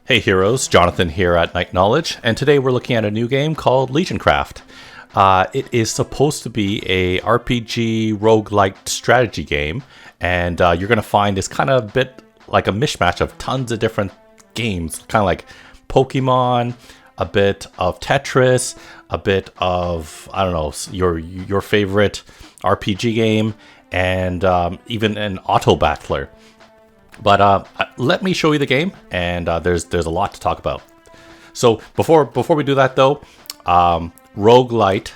Hey heroes, Jonathan here at Night Knowledge, and today we're looking at a new game called Legioncraft. It is supposed to be a RPG roguelite strategy game, and you're going to find it's kind of a bit like a mishmash of tons of different games, kind of like Pokemon, a bit of Tetris, a bit of, I don't know, your favorite RPG game, and even an auto battler. But let me show you the game, and there's a lot to talk about. So before we do that though, roguelite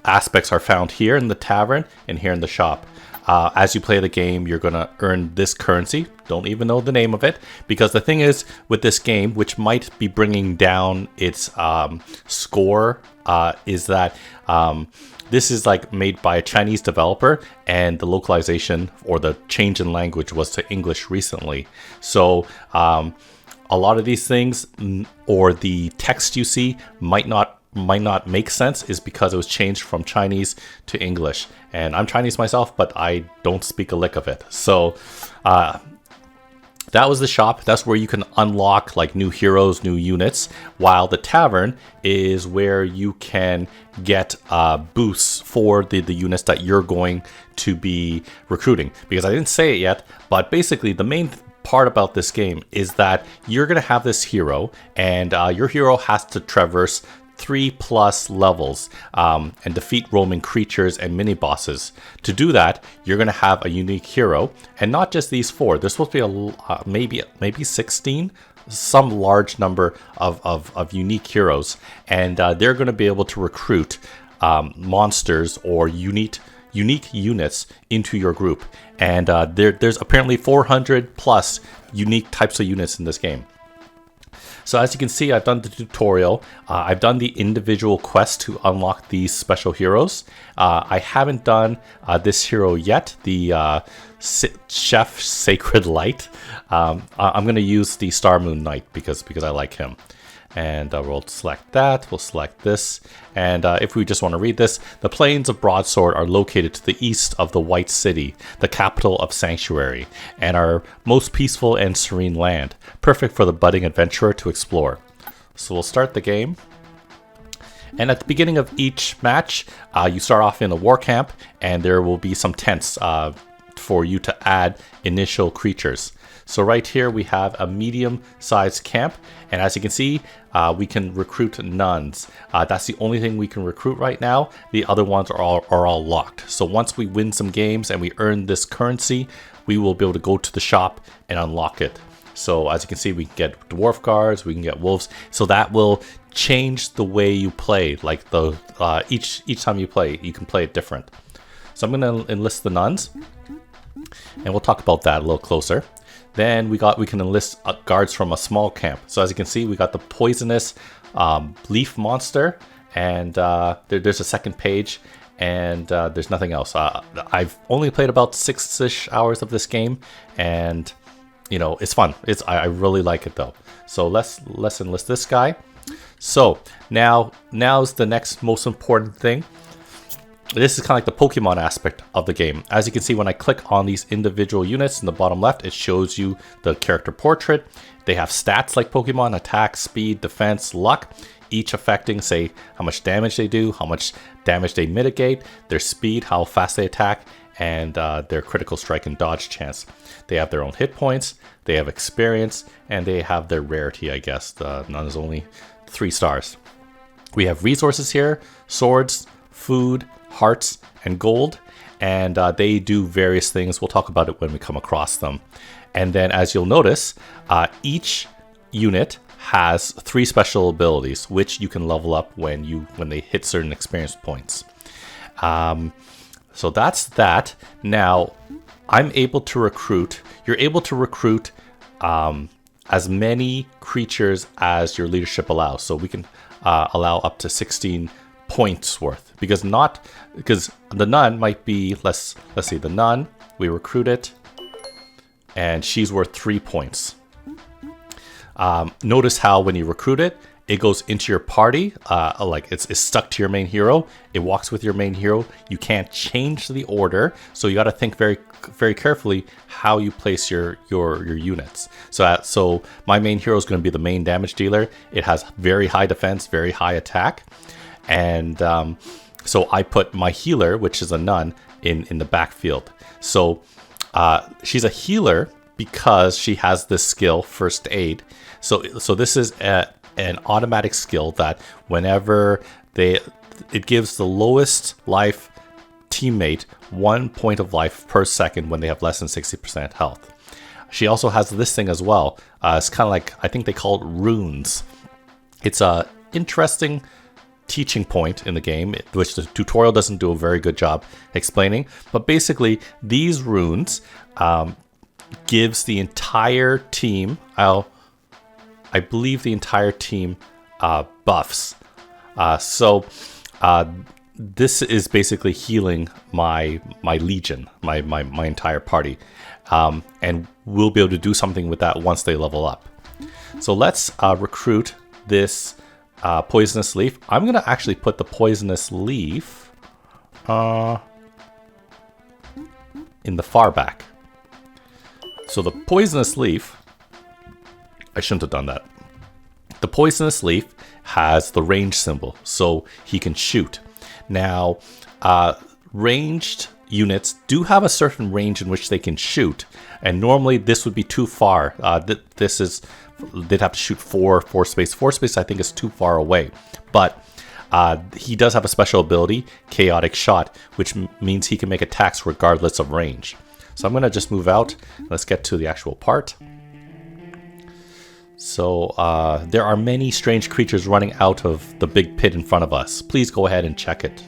aspects are found here in the tavern and here in the shop. As you play the game, you're going to earn this currency. Don't even know the name of it, because the thing is with this game, which might be bringing down its score, is that this is like made by a Chinese developer, and the localization or the change in language was to English recently. So a lot of these things, or the text you see might not make sense, is because it was changed from Chinese to English. And I'm Chinese myself, but I don't speak a lick of it. So that was the shop. That's where you can unlock like new heroes, new units, while the tavern is where you can get boosts for the units that you're going to be recruiting. Because I didn't say it yet, but basically the main part about this game is that you're going to have this hero, and your hero has to traverse 3+ levels and defeat roaming creatures and mini bosses. To do that, you're going to have a unique hero, and not just these 4. There's supposed to be maybe 16, some large number of unique heroes, and they're going to be able to recruit monsters or unique units into your group. And there's apparently 400 plus unique types of units in this game. So as you can see, I've done the tutorial. I've done the individual quests to unlock these special heroes. I haven't done this hero yet, the Chef Sacred Light. I'm going to use the Star Moon Knight because I like him. And we'll select that, we'll select this, and if we just want to read this, the plains of Broadsword are located to the east of the White City, the capital of Sanctuary, and our most peaceful and serene land, perfect for the budding adventurer to explore. So we'll start the game. And at the beginning of each match, you start off in a war camp, and there will be some tents for you to add initial creatures. So right here we have a medium-sized camp, and as you can see, we can recruit nuns. That's the only thing we can recruit right now. The other ones are all locked. So once we win some games and we earn this currency, we will be able to go to the shop and unlock it. So as you can see, we can get dwarf guards, we can get wolves. So that will change the way you play. Like the each time you play, you can play it different. So I'm going to enlist the nuns, and we'll talk about that a little closer. Then we can enlist guards from a small camp. So as you can see, we got the poisonous leaf monster, and there's a second page, and there's nothing else. I've only played about 6-ish hours of this game, and you know, it's fun. I really like it though. So let's enlist this guy. So now's the next most important thing. This is kind of like the Pokemon aspect of the game. As you can see, when I click on these individual units in the bottom left, it shows you the character portrait. They have stats like Pokemon: attack, speed, defense, luck, each affecting, say, how much damage they do, how much damage they mitigate, their speed, how fast they attack, and their critical strike and dodge chance. They have their own hit points, they have experience, and they have their rarity, I guess. None is only 3 stars. We have resources here: swords, food, hearts, and gold, and they do various things. We'll talk about it when we come across them. And then, as you'll notice, each unit has 3 special abilities, which you can level up when they hit certain experience points. So that's that. Now, I'm able to recruit. You're able to recruit as many creatures as your leadership allows. So we can allow up to 16 points worth, because the nun might be, let's see, the nun, we recruit it, and she's worth 3 points. Notice how when you recruit it, it goes into your party, like it's stuck to your main hero. It walks with your main hero. You can't change the order, so you got to think very, very carefully how you place your units. So my main hero is going to be the main damage dealer. It has very high defense, very high attack, and so I put my healer, which is a nun, in the backfield. So she's a healer because she has this skill, First Aid. So this is an automatic skill that whenever it gives the lowest life teammate 1 point of life per second when they have less than 60% health. She also has this thing as well. It's kind of like, I think they call it runes. It's a interesting teaching point in the game, which the tutorial doesn't do a very good job explaining. But basically, these runes gives the entire team, I believe the entire team buffs. This is basically healing my legion, my entire party, and we'll be able to do something with that once they level up. So let's recruit this poisonous leaf. I'm gonna actually put the poisonous leaf in the far back. So the poisonous leaf, I shouldn't have done that. The poisonous leaf has the range symbol, so he can shoot. Now, ranged units do have a certain range in which they can shoot, and normally this would be too far. They'd have to shoot four space. 4 space, I think, is too far away. But he does have a special ability, Chaotic Shot, which means he can make attacks regardless of range. So I'm going to just move out. Let's get to the actual part. So there are many strange creatures running out of the big pit in front of us. Please go ahead and check it.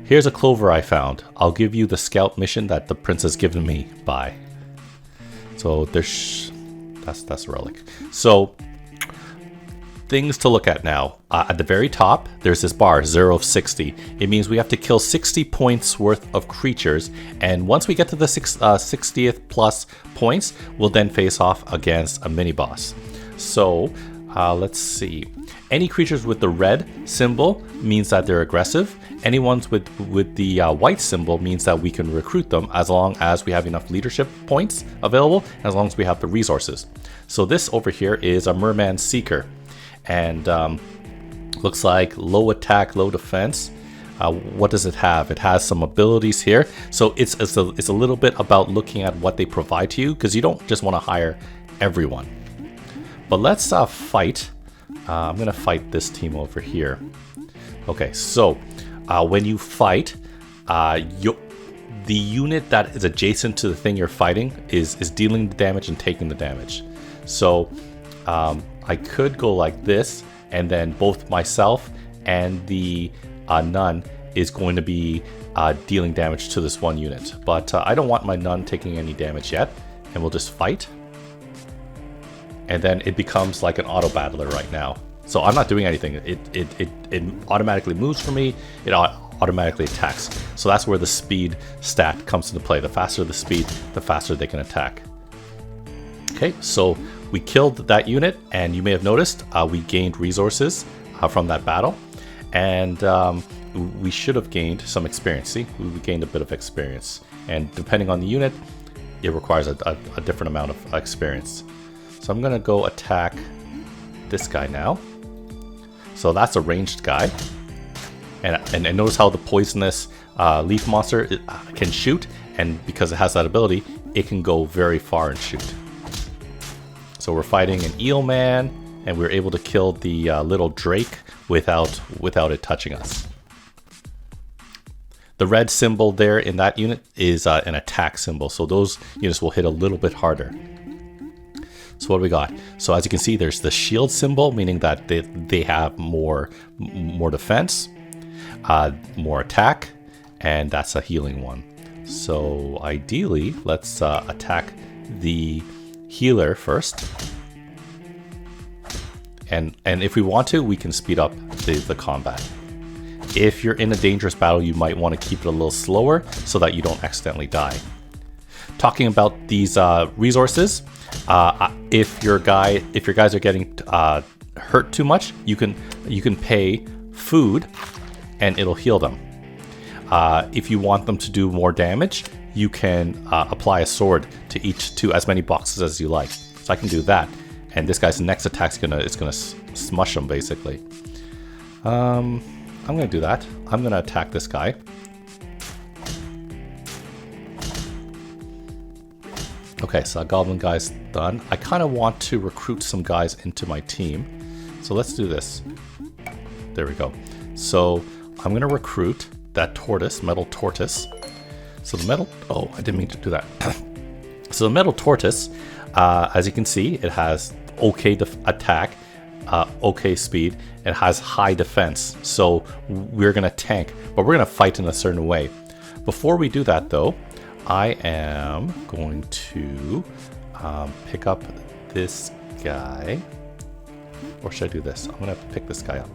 Here's a clover I found. I'll give you the scout mission that the prince has given me. Bye. So there's that's a relic. So things to look at now. At the very top, there's this bar, 0 of 60. It means we have to kill 60 points worth of creatures. And once we get to the 60th plus points, we'll then face off against a mini boss. So let's see. Any creatures with the red symbol means that they're aggressive. Any ones with the white symbol means that we can recruit them as long as we have enough leadership points available, as long as we have the resources. So this over here is a Merman Seeker. And looks like low attack, low defense. What does it have? It has some abilities here. So it's a little bit about looking at what they provide to you, because you don't just want to hire everyone. But let's fight. I'm going to fight this team over here. Okay, so when you fight, the unit that is adjacent to the thing you're fighting is dealing the damage and taking the damage. So I could go like this, and then both myself and the nun is going to be dealing damage to this one unit. But I don't want my nun taking any damage yet, and we'll just fight. And then it becomes like an auto battler right now. So I'm not doing anything. It automatically moves for me. It automatically attacks. So that's where the speed stat comes into play. The faster the speed, the faster they can attack. Okay, so we killed that unit, and you may have noticed we gained resources from that battle, and we should have gained some experience. See, we gained a bit of experience, and depending on the unit, it requires a different amount of experience. So I'm gonna go attack this guy now. So that's a ranged guy, and notice how the poisonous leaf monster can shoot, and because it has that ability, it can go very far and shoot. So we're fighting an eel man, and we're able to kill the little drake without it touching us. The red symbol there in that unit is an attack symbol, so those units will hit a little bit harder. So what do we got? So as you can see, there's the shield symbol, meaning that they have more defense, more attack, and that's a healing one. So ideally, let's attack the healer first. And if we want to, we can speed up the combat. If you're in a dangerous battle, you might want to keep it a little slower so that you don't accidentally die. Talking about these resources, if your guys are getting hurt too much, you can pay food and it'll heal them. If you want them to do more damage, you can apply a sword to as many boxes as you like. So I can do that, and this guy's next attack's gonna smush him basically. I'm gonna do that. I'm gonna attack this guy. Okay, so that goblin guy's done. I kind of want to recruit some guys into my team, so let's do this. There we go. So I'm gonna recruit that tortoise, metal tortoise. So the metal, oh, I didn't mean to do that. So the metal tortoise, as you can see, it has okay attack, okay speed, it has high defense. So we're gonna tank, but we're gonna fight in a certain way. Before we do that though, I am going to pick up this guy, or should I do this? I'm gonna pick this guy up.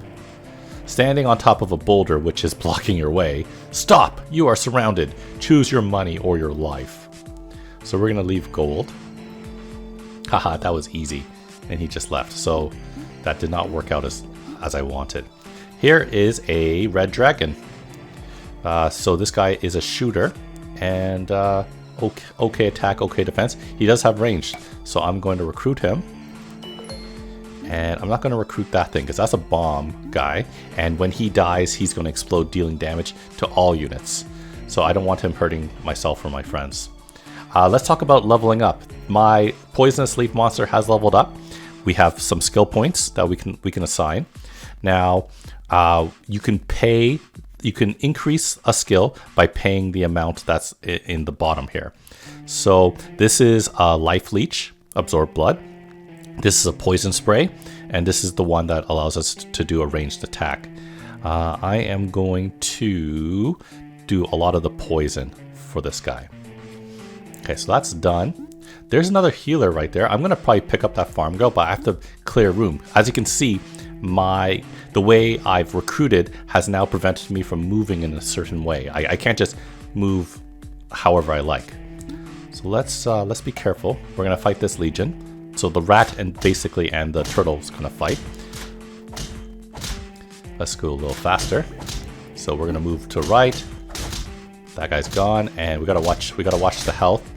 Standing on top of a boulder which is blocking your way. Stop! You are surrounded. Choose your money or your life. So we're gonna leave gold. Haha, that was easy. And he just left. So that did not work out as I wanted. Here is a red dragon. So this guy is a shooter. And okay attack, okay defense. He does have range. So I'm going to recruit him. And I'm not going to recruit that thing because that's a bomb guy. And when he dies, he's going to explode, dealing damage to all units. So I don't want him hurting myself or my friends. Let's talk about leveling up. My poisonous leaf monster has leveled up. We have some skill points that we can assign. Now, you can increase a skill by paying the amount that's in the bottom here. So this is a life leech, absorb blood. This is a poison spray, and this is the one that allows us to do a ranged attack. I am going to do a lot of the poison for this guy. Okay, so that's done. There's another healer right there. I'm going to probably pick up that farm girl, but I have to clear room. As you can see, the way I've recruited has now prevented me from moving in a certain way. I can't just move however I like. So let's be careful. We're going to fight this legion. So the rat and the turtle's gonna fight. Let's go a little faster. So we're gonna move to right. That guy's gone, and we gotta watch the health.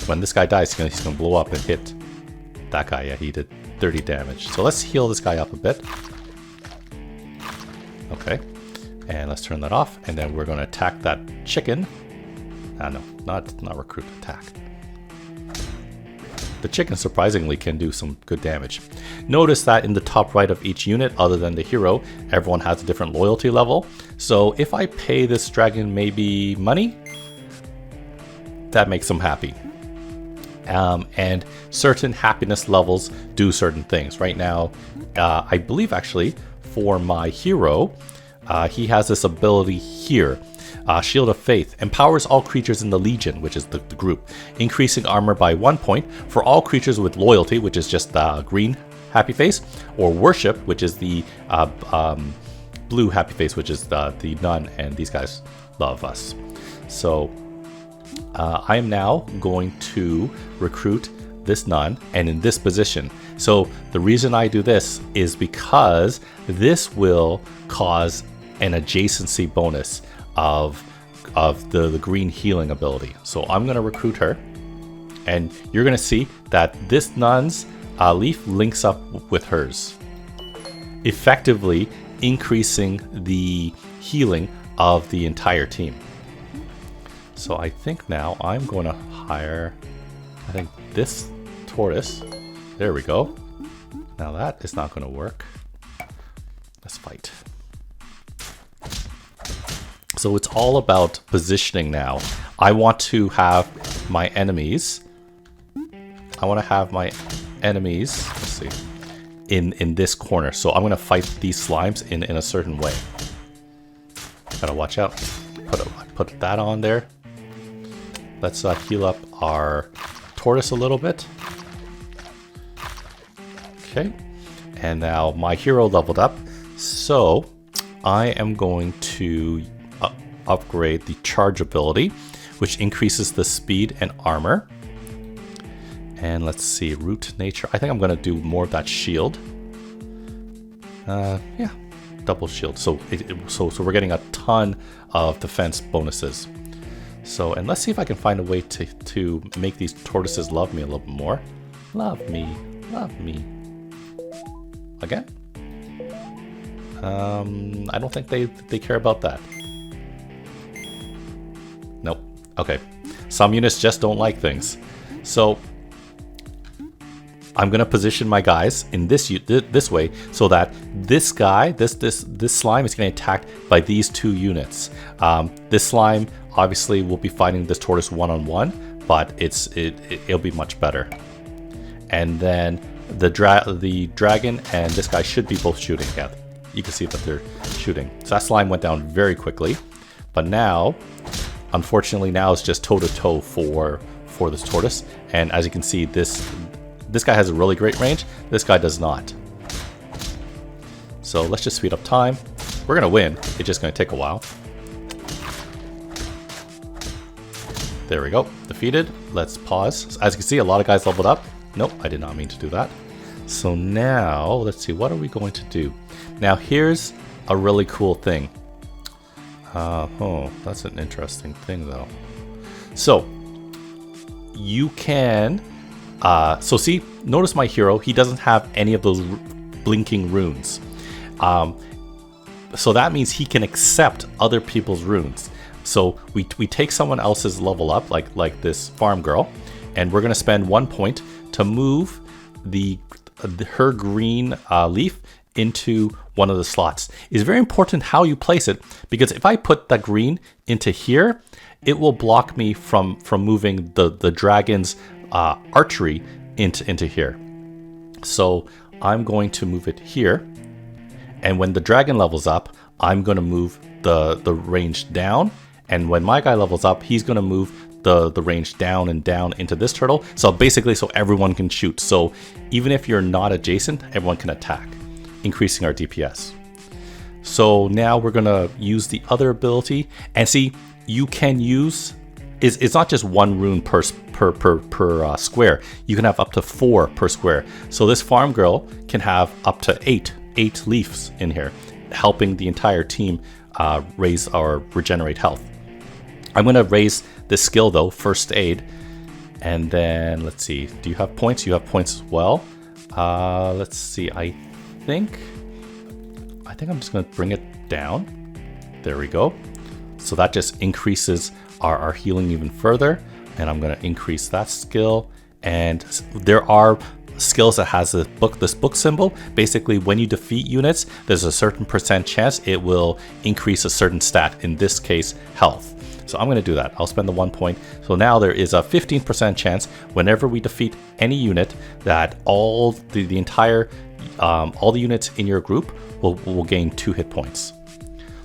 When this guy dies, he's gonna blow up and hit that guy. Yeah, he did 30 damage. So let's heal this guy up a bit. Okay, and let's turn that off, and then we're gonna attack that chicken. No, not recruit, attack. The chicken surprisingly can do some good damage. Notice that in the top right of each unit, other than the hero, everyone has a different loyalty level. So if I pay this dragon maybe money, that makes them happy. And certain happiness levels do certain things. Right now, I believe actually for my hero, he has this ability here. Shield of Faith empowers all creatures in the Legion, which is the group, increasing armor by 1 point for all creatures with loyalty, which is just green happy face, or worship, which is the blue happy face, which is the nun, and these guys love us. So I am now going to recruit this nun, and in this position. So the reason I do this is because this will cause an adjacency bonus of the green healing ability. So I'm going to recruit her, and you're going to see that this nun's leaf links up with hers, effectively increasing the healing of the entire team. So I think now I'm going to hire, I think, this tortoise. There we go. Now that is not going to work. Let's fight. So it's all about positioning now. I want to have my enemies. Let's see, in this corner. So I'm gonna fight these slimes in a certain way. Gotta watch out. Put that on there. Let's heal up our tortoise a little bit. Okay, and now my hero leveled up. So I am going to upgrade the charge ability, which increases the speed and armor. And let's see, root nature. I think I'm going to do more of that shield. Yeah, double shield. So so we're getting a ton of defense bonuses. So, and let's see if I can find a way to make these tortoises love me a little bit more. Love me, love me. Again? I don't think they care about that. Nope. Okay. Some units just don't like things. So I'm gonna position my guys in this way so that this guy, this slime is getting attacked by these two units. This slime obviously will be fighting this tortoise one-on-one, but it'll be much better. And then the dragon and this guy should be both shooting. Yeah, you can see that they're shooting. So that slime went down very quickly, but now, unfortunately, now it's just toe-to-toe for this tortoise. And as you can see, this guy has a really great range. This guy does not. So let's just speed up time. We're gonna win. It's just gonna take a while. There we go. Defeated. Let's pause. As you can see, a lot of guys leveled up. Nope, I did not mean to do that. So now, let's see, what are we going to do? Now here's a really cool thing. Oh, that's an interesting thing though. So, you can, so see, notice my hero, he doesn't have any of those blinking runes. So that means he can accept other people's runes. So we take someone else's level up, like this farm girl, and we're gonna spend 1 point to move her green leaf into one of the slots. It's very important how you place it, because if I put that green into here, it will block me from moving the dragon's archery into here. So I'm going to move it here, and when the dragon levels up, I'm going to move the range down, and when my guy levels up, he's going to move the range down and down into this turtle. So basically, so everyone can shoot. So even if you're not adjacent, everyone can attack, increasing our DPS. So now we're going to use the other ability, and see, you can use, it's not just one rune per square. You can have up to 4 per square. So this farm girl can have up to 8 leaves in here, helping the entire team raise or regenerate health. I'm going to raise this skill though, first aid, and then let's see, do you have points? You have points as well. Let's see, I think I'm just going to bring it down. There we go. So that just increases our healing even further, and I'm going to increase that skill. And there are skills that has this book symbol. Basically, when you defeat units, there's a certain % chance it will increase a certain stat, in this case health. So I'm going to do that. I'll spend the 1 point. So now there is a 15% chance whenever we defeat any unit that all the entire all the units in your group will gain 2 hit points.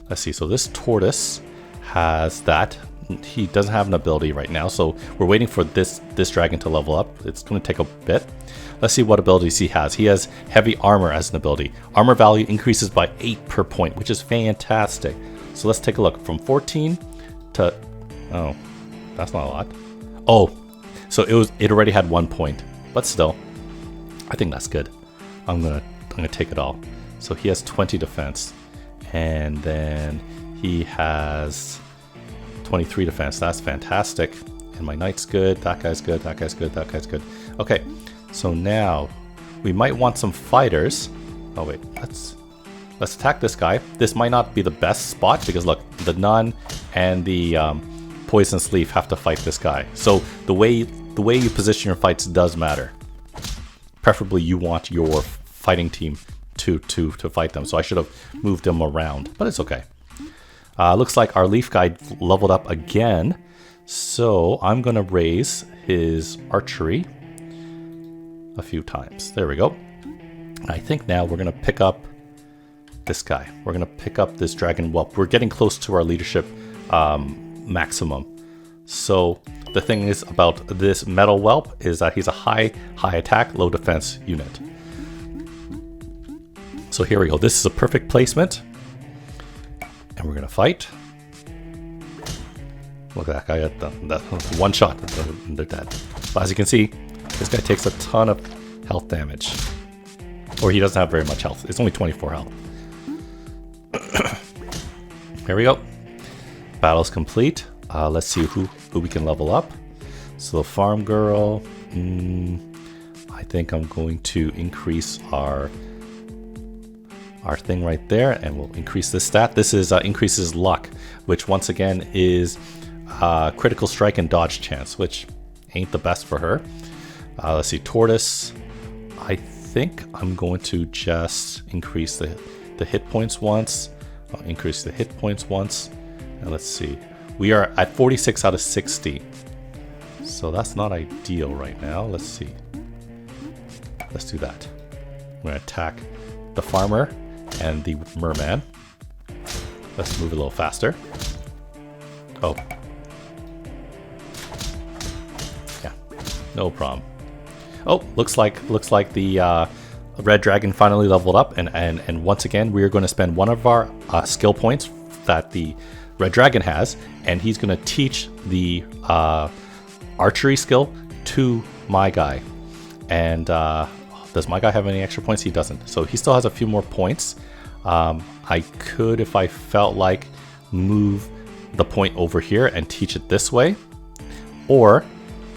Let's see. So this tortoise has that. He doesn't have an ability right now, so we're waiting for this dragon to level up. It's going to take a bit. Let's see what abilities he has. He has heavy armor as an ability. Armor value increases by 8 per point, which is fantastic. So let's take a look. From 14 to, oh, that's not a lot. Oh, so it already had 1 point, but still, I think that's good. I'm gonna take it all. So he has 20 defense, and then he has 23 defense. That's fantastic. And my knight's good. That guy's good. That guy's good. That guy's good. Okay, so now we might want some fighters. Oh wait, let's attack this guy. This might not be the best spot, because look, the nun and the poisonous leaf have to fight this guy. So the way you position your fights does matter. Preferably you want your fighting team to fight them. So I should have moved them around, but it's okay. Looks like our leaf guy leveled up again. So I'm gonna raise his archery a few times. There we go. I think now we're gonna pick up this guy. We're gonna pick up this dragon whelp. We're getting close to our leadership maximum. So the thing is about this metal whelp is that he's a high attack, low defense unit. So here we go. This is a perfect placement, and we're gonna fight. Look at that guy got that one shot. They're dead. But as you can see, this guy takes a ton of health damage. Or he doesn't have very much health. It's only 24 health. Here we go. Battle's complete. Let's see who we can level up. So farm girl. I think I'm going to increase our thing right there, and we'll increase this stat. This is increases luck, which once again is critical strike and dodge chance, which ain't the best for her. Let's see, tortoise. I think I'm going to just increase the hit points once. I'll increase the hit points once, and let's see. We are at 46 out of 60, so that's not ideal right now. Let's see. Let's do that. I'm going to attack the farmer and the merman. Let's move a little faster. Oh. Yeah, no problem. Oh, looks like the red dragon finally leveled up, and once again we are going to spend one of our skill points that the red dragon has, and he's going to teach the archery skill to my guy. And does my guy have any extra points? He doesn't. So he still has a few more points. I could, if I felt like, move the point over here and teach it this way, or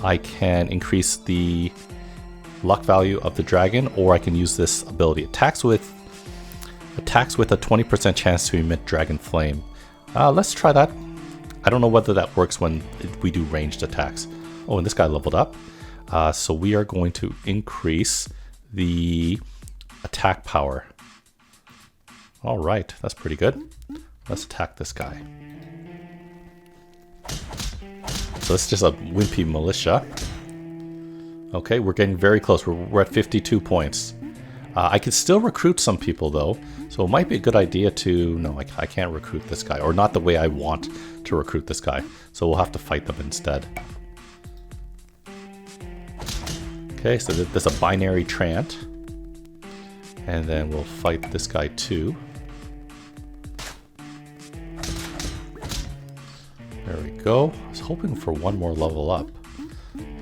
I can increase the luck value of the dragon, or I can use this ability. Attacks with a 20% chance to emit dragon flame. Let's try that. I don't know whether that works when we do ranged attacks. Oh, and this guy leveled up. So we are going to increase the attack power. All right, that's pretty good. Let's attack this guy. So it's just a wimpy militia. Okay, we're getting very close. We're at 52 points. I can still recruit some people though, so it might be a good idea to... No, I can't recruit this guy, or not the way I want to recruit this guy. So we'll have to fight them instead. Okay, so there's a binary Trant. And then we'll fight this guy too. There we go. I was hoping for one more level up.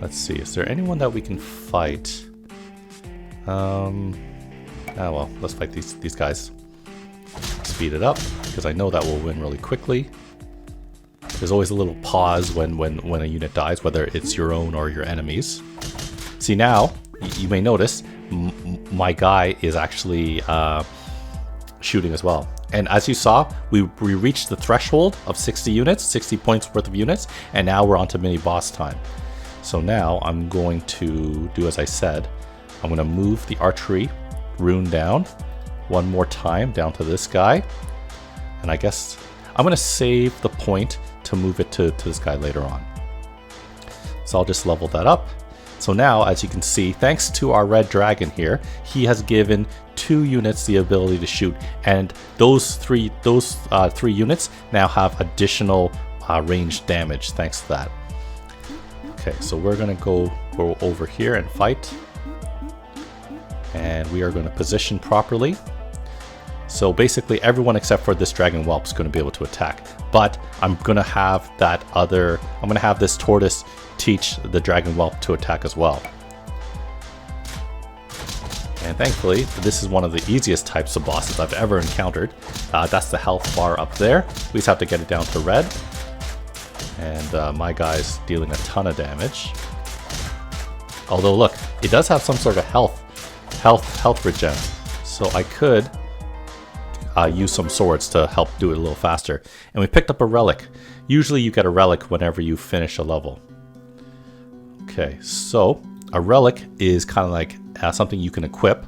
Let's see, is there anyone that we can fight? Well, let's fight these guys. Speed it up, because I know that we'll win really quickly. There's always a little pause when a unit dies, whether it's your own or your enemies. See now, you may notice, my guy is actually shooting as well. And as you saw, we reached the threshold of 60 units, 60 points worth of units, and now we're on to mini boss time. So now I'm going to do as I said. I'm going to move the archery rune down one more time, down to this guy. And I guess I'm going to save the point to move it to this guy later on. So I'll just level that up. So now, as you can see, thanks to our red dragon here, he has given 2 units the ability to shoot, and those three units now have additional ranged damage thanks to that. Okay, so we're gonna go over here and fight, and we are going to position properly. So basically, everyone except for this dragon whelp is going to be able to attack, but I'm gonna have this tortoise teach the dragon whelp to attack as well. And thankfully, this is one of the easiest types of bosses I've ever encountered. That's the health bar up there. We just have to get it down to red. And my guy's dealing a ton of damage. Although look, it does have some sort of health regen. So I could use some swords to help do it a little faster. And we picked up a relic. Usually you get a relic whenever you finish a level. Okay, so a relic is kind of like something you can equip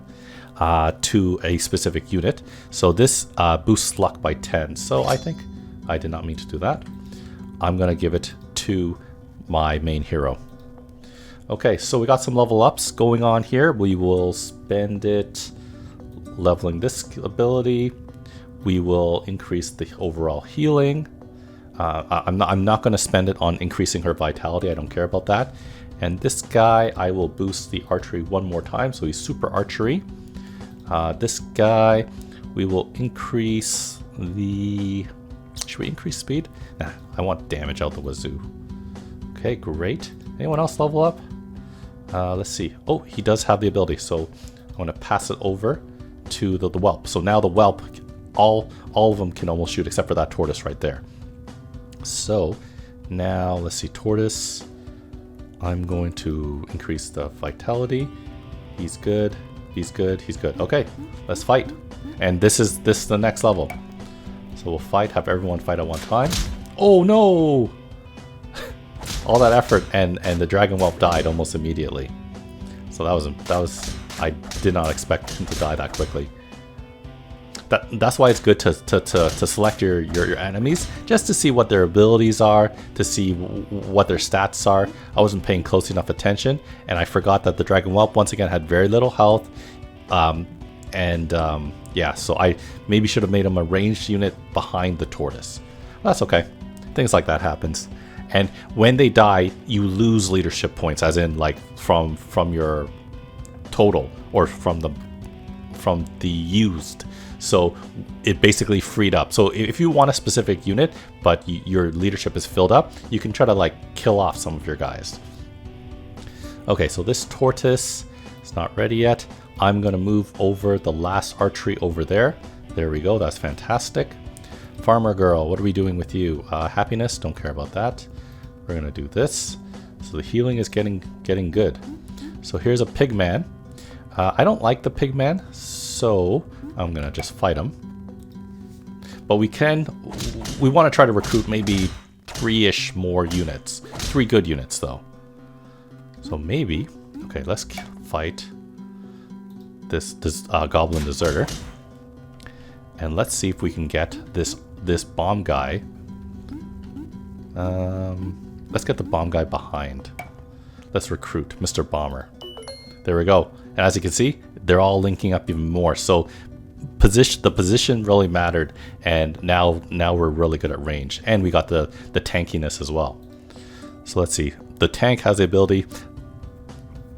to a specific unit. So this boosts luck by 10. So I think I did not mean to do that. I'm going to give it to my main hero. Okay, so we got some level ups going on here. We will spend it leveling this ability. We will increase the overall healing. I'm not going to spend it on increasing her vitality. I don't care about that. And this guy, I will boost the archery one more time, so he's super archery. This guy, we will increase the... Should we increase speed? Nah, I want damage out the wazoo. Okay, great. Anyone else level up? Let's see. Oh, he does have the ability, so I'm going to pass it over to the whelp. So now the whelp, all of them can almost shoot except for that tortoise right there. So now let's see, tortoise. I'm going to increase the vitality. He's good. He's good. He's good. Okay, let's fight. And this is the next level. So we'll fight. Have everyone fight at one time. Oh no! All that effort and the dragon whelp died almost immediately. So that was I did not expect him to die that quickly. That's why it's good to select your enemies, just to see what their abilities are, to see what their stats are. I wasn't paying close enough attention, and I forgot that the dragon whelp once again had very little health. Yeah, so I maybe should have made him a ranged unit behind the tortoise. Well, that's okay. Things like that happens. And when they die, you lose leadership points, as in like from your total or from the used. So it basically freed up. So if you want a specific unit, but your leadership is filled up, you can try to like kill off some of your guys. Okay, so this tortoise is not ready yet. I'm gonna move over the last archery over there. There we go, that's fantastic. Farmer girl, what are we doing with you? Happiness, don't care about that. We're gonna do this. So the healing is getting good. So here's a pig man. I don't like the pig man, so I'm gonna just fight him. But we want to try to recruit maybe 3-ish more units. 3 good units though. So maybe, okay, let's fight this goblin deserter. And let's see if we can get this bomb guy. Let's get the bomb guy behind. Let's recruit Mr. Bomber. There we go. And as you can see, they're all linking up even more. So the position really mattered, and now we're really good at range, and we got the tankiness as well. So let's see. The tank has the ability,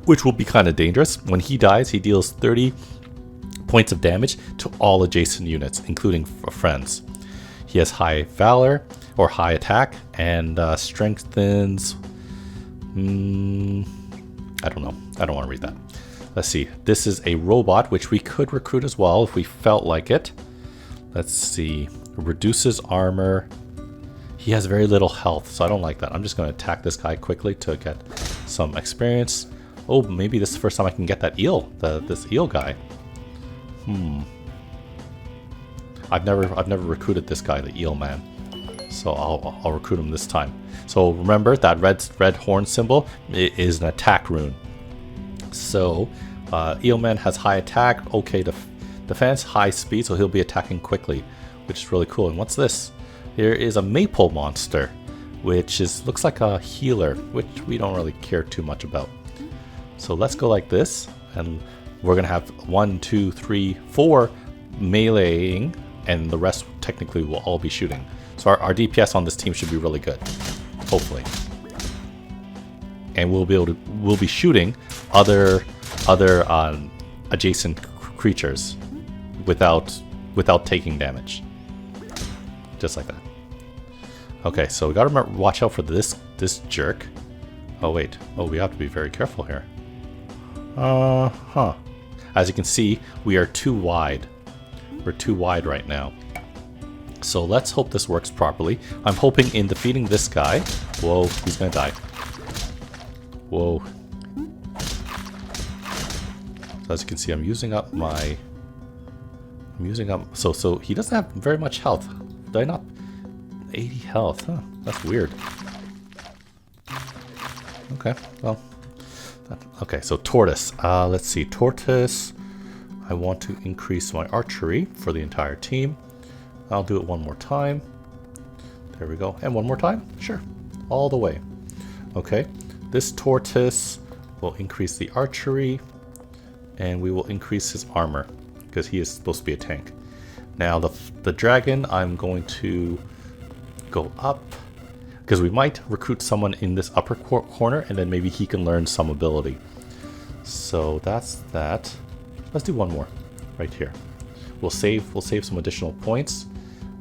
which will be kind of dangerous. When he dies, he deals 30 points of damage to all adjacent units, including friends. He has high valor or high attack, and strengthens. I don't know. I don't want to read that. Let's see. This is a robot, which we could recruit as well if we felt like it. Let's see. Reduces armor. He has very little health, so I don't like that. I'm just going to attack this guy quickly to get some experience. Oh, maybe this is the first time I can get that eel. This eel guy. I've never recruited this guy, the eel man. So I'll recruit him this time. So remember that red horn symbol is an attack rune. So Eelman has high attack, okay defense, high speed, so he'll be attacking quickly, which is really cool. And what's this? Here is a maple monster, which looks like a healer, which we don't really care too much about. So let's go like this, and we're gonna have 1, 2, 3, 4 meleeing, and the rest technically will all be shooting. So our DPS on this team should be really good, hopefully. And we'll be shooting other adjacent creatures without taking damage, just like that. Okay, so we gotta watch out for this jerk. Oh wait, we have to be very careful here. As you can see, we are too wide. We're too wide right now. So let's hope this works properly. I'm hoping in defeating this guy. Whoa, he's gonna die. Whoa. So as you can see, I'm using up. So he doesn't have very much health. Did I not? 80 health. Huh, that's weird. Okay, well. Okay, so tortoise. Let's see, tortoise. I want to increase my archery for the entire team. I'll do it one more time. There we go. And one more time? Sure. All the way. Okay. This tortoise will increase the archery, and we will increase his armor because he is supposed to be a tank. Now the dragon, I'm going to go up because we might recruit someone in this upper corner, and then maybe he can learn some ability. So that's that. Let's do one more right here. We'll save some additional points.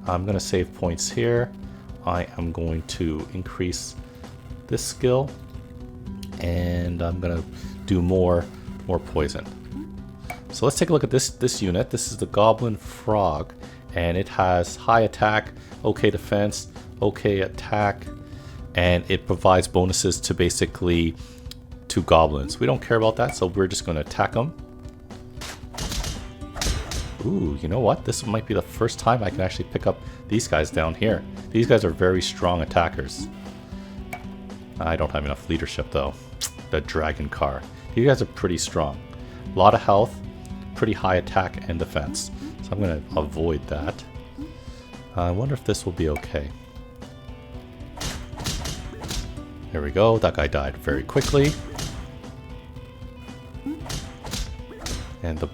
I'm going to save points here. I am going to increase this skill, and I'm going to do more poison. So let's take a look at this unit. This is the Goblin Frog, and it has high attack, okay defense, okay attack, and it provides bonuses to basically 2 goblins. We don't care about that, so we're just going to attack them. Ooh, you know what? This might be the first time I can actually pick up these guys down here. These guys are very strong attackers. I don't have enough leadership though. The dragon car. These guys are pretty strong. A lot of health, pretty high attack and defense. So I'm going to avoid that. I wonder if this will be okay. There we go. That guy died very quickly. And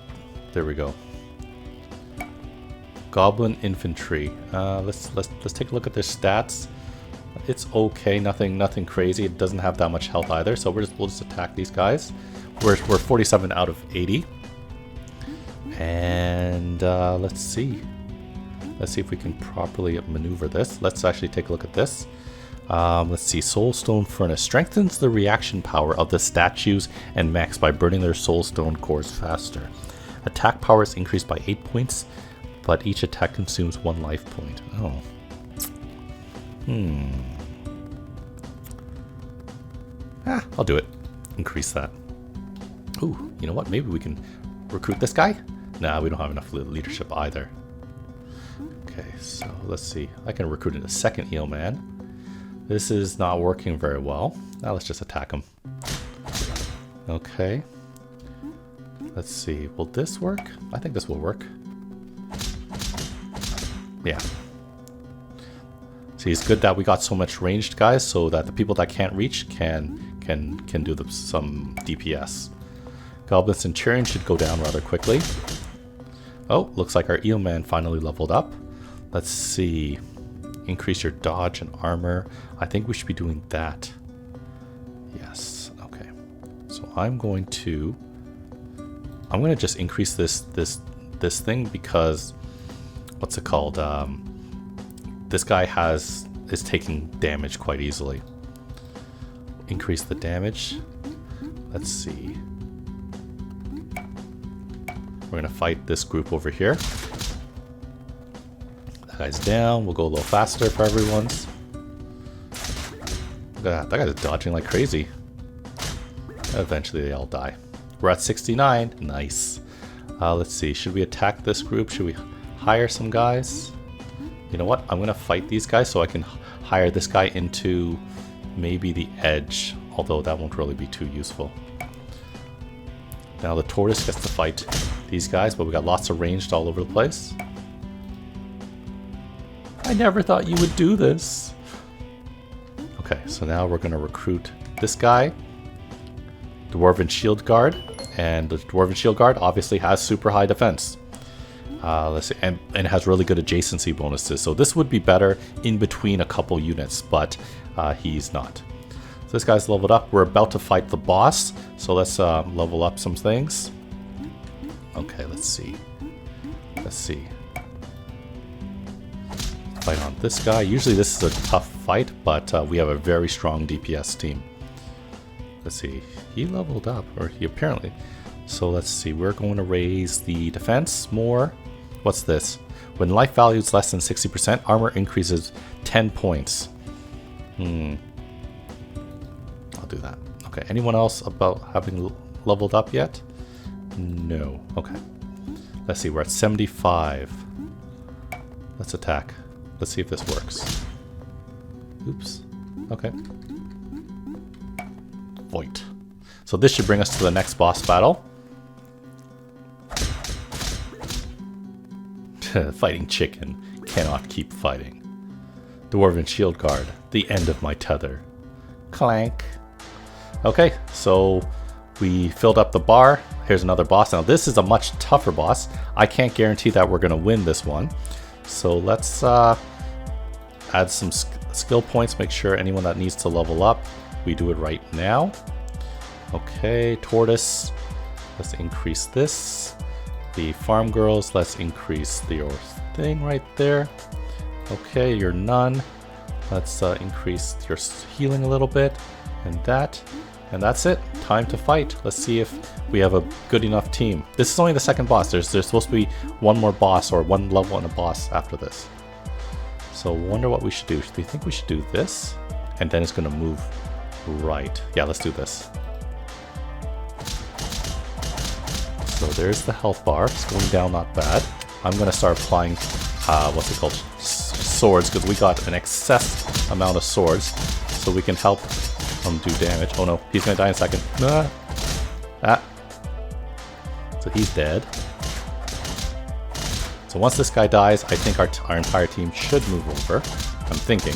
there we go. Goblin infantry. Let's take a look at their stats. It's okay, nothing crazy. It doesn't have that much health either, so we'll just attack these guys. We're 47 out of 80. And let's see if we can properly maneuver this. Let's actually take a look at this. Let's see. Soulstone Furnace strengthens the reaction power of the statues and mechs by burning their soulstone cores faster. Attack power is increased by 8 points, but each attack consumes 1 life point. Oh. I'll do it. Increase that. Ooh, you know what? Maybe we can recruit this guy? Nah, we don't have enough leadership either. Okay, so let's see. I can recruit a second eel man. This is not working very well. Now let's just attack him. Okay. Let's see. Will this work? I think this will work. Yeah. See, it's good that we got so much ranged guys so that the people that can't reach can do some DPS. Goblin Centurion should go down rather quickly. Oh, looks like our eelman finally leveled up. Let's see. Increase your dodge and armor. I think we should be doing that. Yes. Okay. So I'm going to just increase this thing because what's it called? This guy is taking damage quite easily. Increase the damage. Let's see. We're gonna fight this group over here. That guy's down. We'll go a little faster for everyone's. Look at that. That guy's dodging like crazy. Eventually they all die. We're at 69. Nice. Let's see. Should we attack this group? Should we hire some guys? You know what? I'm gonna fight these guys so I can hire this guy into maybe the edge, although that won't really be too useful. Now the tortoise gets to fight these guys, but we got lots of ranged all over the place. I never thought you would do this. Okay, so now we're gonna recruit this guy, Dwarven Shield Guard, and the Dwarven Shield Guard obviously has super high defense. Let's see, and it has really good adjacency bonuses. So this would be better in between a couple units, but he's not. So this guy's leveled up. We're about to fight the boss, so let's level up some things. Okay, let's see. Fight on this guy. Usually this is a tough fight, but we have a very strong DPS team. Let's see. He leveled up, or he apparently. So let's see. We're going to raise the defense more. What's this? When life value is less than 60%, armor increases 10 points. I'll do that. Okay. Anyone else about having leveled up yet? No. Okay. Let's see. We're at 75. Let's attack. Let's see if this works. Oops. Okay. Void. So this should bring us to the next boss battle. Fighting chicken. Cannot keep fighting. Dwarven Shield Guard. The end of my tether. Clank. Okay, so we filled up the bar. Here's another boss. Now this is a much tougher boss. I can't guarantee that we're going to win this one. So let's add some skill points. Make sure anyone that needs to level up, we do it right now. Okay, tortoise. Let's increase this. The farm girls, let's increase your thing right there. Okay, you're none. Let's increase your healing a little bit, and that. And that's it. Time to fight. Let's see if we have a good enough team. This is only the second boss. There's supposed to be one more boss or one level and a boss after this. So wonder what we should do. Do you think we should do this? And then it's going to move right. Yeah, let's do this. So there's the health bar. It's going down not bad. I'm going to start applying, what's it called? Swords, because we got an excess amount of swords. So we can help him do damage. Oh no, he's going to die in a second. Ah. So he's dead. So once this guy dies, I think our entire team should move over. I'm thinking.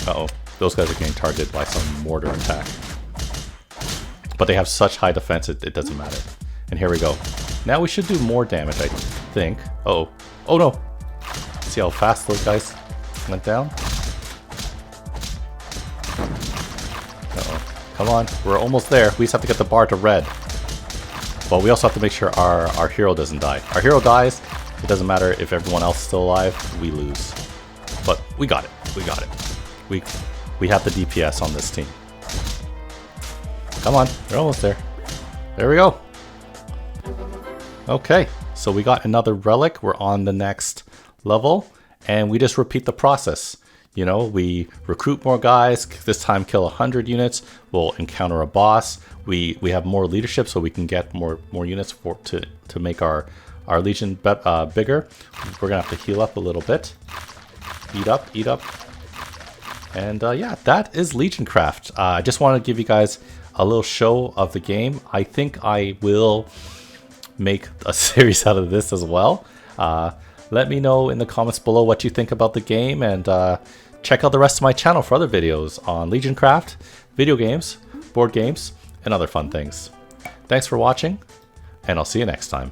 Uh-oh. Those guys are getting targeted by some mortar attack. But they have such high defense, it doesn't matter. And here we go. Now we should do more damage, I think. Uh-oh. Oh no! See how fast those guys went down? Uh-oh. Come on, we're almost there. We just have to get the bar to red. But we also have to make sure our hero doesn't die. Our hero dies, it doesn't matter if everyone else is still alive, we lose. But we got it. We got it. We have the DPS on this team. Come on, we're almost there. There we go. Okay, so we got another relic. We're on the next level, and we just repeat the process. You know, we recruit more guys. This time, kill 100 units. We'll encounter a boss. We have more leadership, so we can get more units to make our legion bigger. We're gonna have to heal up a little bit. Eat up. And yeah, that is Legioncraft. I just want to give you guys a little show of the game. I think I will make a series out of this as well. Let me know in the comments below what you think about the game, and check out the rest of my channel for other videos on Legioncraft, video games, board games, and other fun things. Thanks for watching, and I'll see you next time.